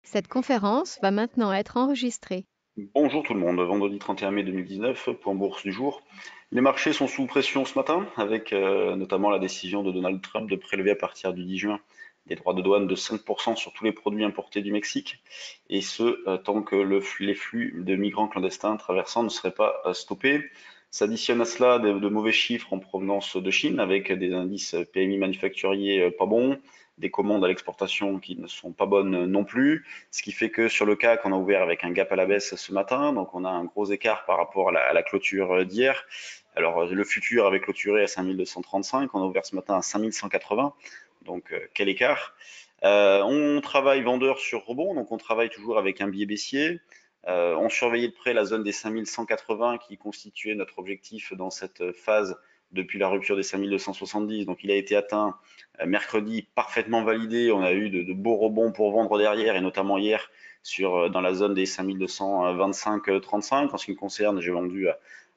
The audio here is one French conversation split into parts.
Cette conférence va maintenant être enregistrée. Bonjour tout le monde, vendredi 31 mai 2019, point bourse du jour. Les marchés sont sous pression ce matin, avec notamment la décision de Donald Trump de prélever à partir du 10 juin des droits de douane de 5% sur tous les produits importés du Mexique, et ce, tant que les flux de migrants clandestins traversant ne seraient pas stoppés. S'additionne à cela de mauvais chiffres en provenance de Chine, avec des indices PMI manufacturiers pas bons, des commandes à l'exportation qui ne sont pas bonnes non plus, ce qui fait que sur le CAC, on a ouvert avec un gap à la baisse ce matin, donc on a un gros écart par rapport à la clôture d'hier. Alors le futur avait clôturé à 5235, on a ouvert ce matin à 5180, donc quel écart. On travaille vendeur sur rebond, donc on travaille toujours avec un biais baissier. On surveillait de près la zone des 5180 qui constituait notre objectif dans cette phase depuis la rupture des 5270. Donc il a été atteint mercredi, parfaitement validé. On a eu de beaux rebonds pour vendre derrière, et notamment hier dans la zone des 5225-35. En ce qui me concerne, j'ai vendu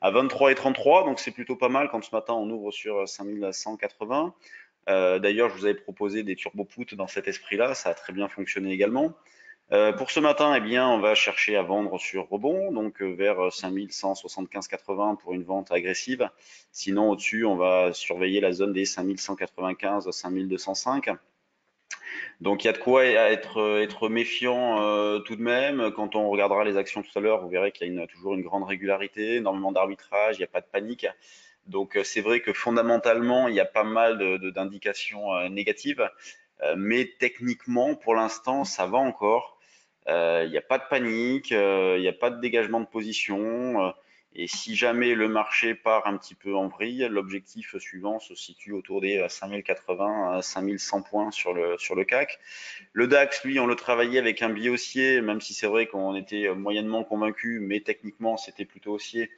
à 23 et 33, donc c'est plutôt pas mal quand ce matin on ouvre sur 5180. D'ailleurs, je vous avais proposé des turbo puts dans cet esprit-là, ça a très bien fonctionné également. Pour ce matin, eh bien, on va chercher à vendre sur rebond, donc vers 5175,80 pour une vente agressive. Sinon, au-dessus, on va surveiller la zone des 5195, 5205. Donc, il y a de quoi être méfiant tout de même. Quand on regardera les actions tout à l'heure, vous verrez qu'il y a toujours une grande régularité, énormément d'arbitrage, il n'y a pas de panique. Donc, c'est vrai que fondamentalement, il y a pas mal d'indications négatives, mais techniquement, pour l'instant, ça va encore. Il n'y a pas de panique, il n'y a pas de dégagement de position. Et si jamais le marché part un petit peu en vrille, l'objectif suivant se situe autour des 5080 à 5100 points sur le CAC. Le DAX, lui, on le travaillait avec un biais haussier, même si c'est vrai qu'on était moyennement convaincu, mais techniquement, c'était plutôt haussier.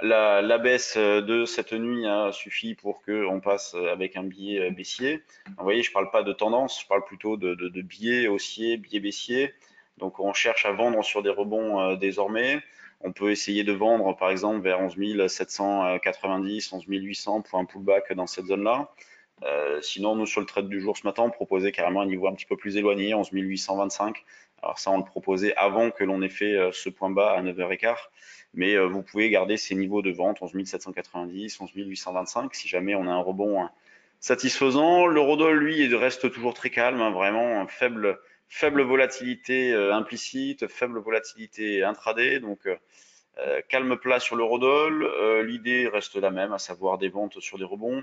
La baisse de cette nuit a suffi pour qu'on passe avec un biais baissier. Vous voyez, je ne parle pas de tendance, je parle plutôt de biais haussier, biais baissier. Donc on cherche à vendre sur des rebonds désormais. On peut essayer de vendre par exemple vers 11 790, 11 800 pour un pullback dans cette zone-là. Sinon, nous, sur le trade du jour ce matin, on proposait carrément un niveau un petit peu plus éloigné, 11 825. Alors ça, on le proposait avant que l'on ait fait ce point bas à 9h15. Mais vous pouvez garder ces niveaux de vente, 11 790, 11 825, si jamais on a un rebond satisfaisant. L'eurodoll, lui, il reste toujours très calme, hein, vraiment faible volatilité implicite, faible volatilité intraday. Donc, calme plat sur l'eurodoll. L'idée reste la même, à savoir des ventes sur des rebonds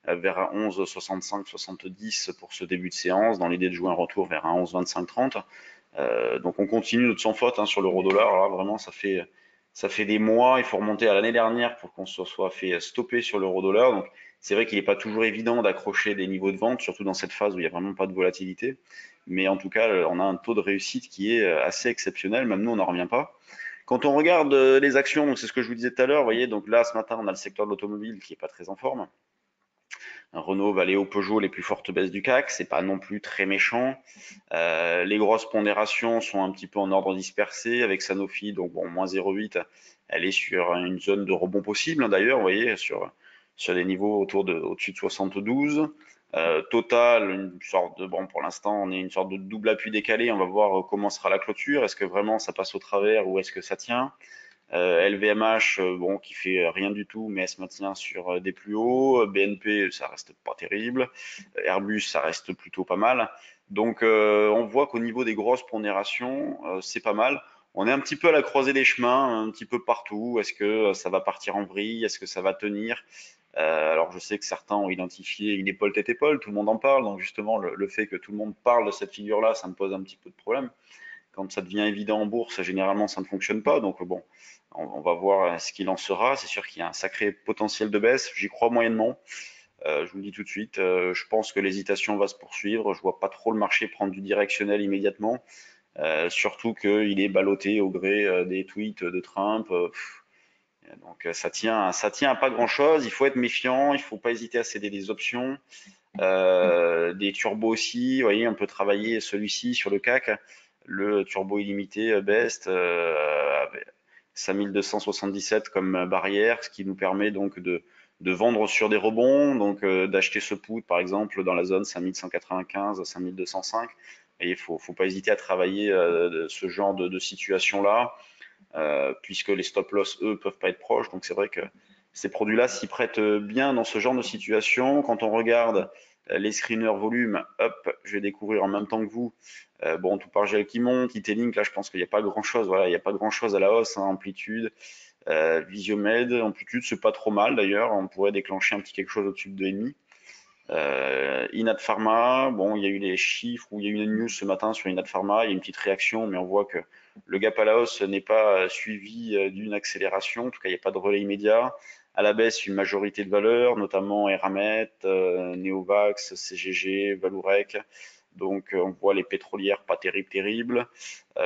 vers un 11,65-70 pour ce début de séance, dans l'idée de jouer un retour vers un 11,25-30. Donc on continue notre sans faute hein, sur l'euro-dollar. Alors là, vraiment, ça fait des mois. Il faut remonter à l'année dernière pour qu'on se soit fait stopper sur l'euro-dollar. Donc c'est vrai qu'il n'est pas toujours évident d'accrocher des niveaux de vente, surtout dans cette phase où il n'y a vraiment pas de volatilité. Mais en tout cas, on a un taux de réussite qui est assez exceptionnel. Même nous, on n'en revient pas. Quand on regarde les actions, donc c'est ce que je vous disais tout à l'heure, vous voyez, donc là, ce matin, on a le secteur de l'automobile qui est pas très en forme. Renault, Valeo, Peugeot, les plus fortes baisses du CAC, c'est pas non plus très méchant. Les grosses pondérations sont un petit peu en ordre dispersé avec Sanofi, donc bon, moins 0,8, elle est sur une zone de rebond possible, hein, d'ailleurs, vous voyez, sur des niveaux au-dessus de 72. Total, une sorte de, bon, pour l'instant, on est une sorte de double appui décalé, on va voir comment sera la clôture, est-ce que vraiment ça passe au travers ou est-ce que ça tient? LVMH, bon, qui fait rien du tout, mais elle se maintient sur des plus hauts. BNP, ça reste pas terrible. Airbus, ça reste plutôt pas mal. Donc, on voit qu'au niveau des grosses pondérations, c'est pas mal. On est un petit peu à la croisée des chemins, un petit peu partout. Est-ce que ça va partir en vrille? Est-ce que ça va tenir? Alors, je sais que certains ont identifié une épaule tête épaule, tout le monde en parle. Donc, justement, le fait que tout le monde parle de cette figure-là, ça me pose un petit peu de problème. Quand ça devient évident en bourse, généralement, ça ne fonctionne pas. Donc, bon, on va voir ce qu'il en sera. C'est sûr qu'il y a un sacré potentiel de baisse. J'y crois moyennement. Je vous le dis tout de suite. Je pense que l'hésitation va se poursuivre. Je vois pas trop le marché prendre du directionnel immédiatement. Surtout qu'il est ballotté au gré des tweets de Trump. Donc ça tient à pas grand-chose. Il faut être méfiant. Il faut pas hésiter à céder des options. Des turbos aussi. Vous voyez, on peut travailler celui-ci sur le CAC. Le turbo illimité Best, 5277 comme barrière, ce qui nous permet donc de vendre sur des rebonds, donc d'acheter ce put par exemple dans la zone 5195, 5205 Et faut pas hésiter à travailler ce genre de situation-là, puisque les stop loss, eux, peuvent pas être proches. Donc c'est vrai que ces produits-là s'y prêtent bien dans ce genre de situation. Quand on regarde les screeners volume, hop, je vais découvrir en même temps que vous. Bon, tout par gel qui monte, Link, là, je pense qu'il n'y a pas grand-chose. Voilà, il n'y a pas grand-chose à la hausse, hein, amplitude. Visiomed, amplitude, c'est pas trop mal d'ailleurs. On pourrait déclencher un petit quelque chose au-dessus de 2,5. Inat Pharma, bon, il y a eu les chiffres ou il y a eu une news ce matin sur Inat Pharma, il y a une petite réaction, mais on voit que le gap à la hausse n'est pas suivi d'une accélération, en tout cas il n'y a pas de relais immédiat. À la baisse, une majorité de valeurs, notamment Eramet, Neovax, CGG, Vallourec. Donc on voit les pétrolières pas terribles.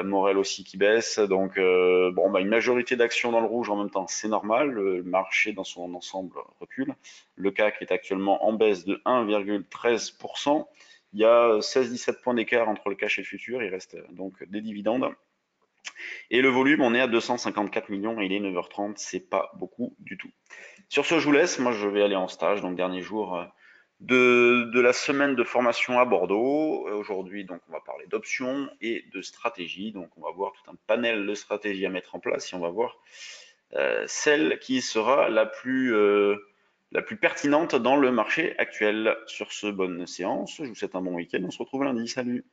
Morel aussi qui baisse. Donc bon, bah, une majorité d'actions dans le rouge en même temps, c'est normal. Le marché dans son ensemble recule. Le CAC est actuellement en baisse de 1,13%. Il y a 16-17 points d'écart entre le cash et le futur. Il reste donc des dividendes. Et le volume, on est à 254 millions et il est 9h30. C'est pas beaucoup du tout. Sur ce, je vous laisse. Moi, je vais aller en stage, donc dernier jour de la semaine de formation à Bordeaux. Aujourd'hui, donc, on va parler d'options et de stratégie. Donc, on va voir tout un panel de stratégies à mettre en place et on va voir celle qui sera la plus pertinente dans le marché actuel. Sur ce, bonne séance. Je vous souhaite un bon week-end. On se retrouve lundi. Salut!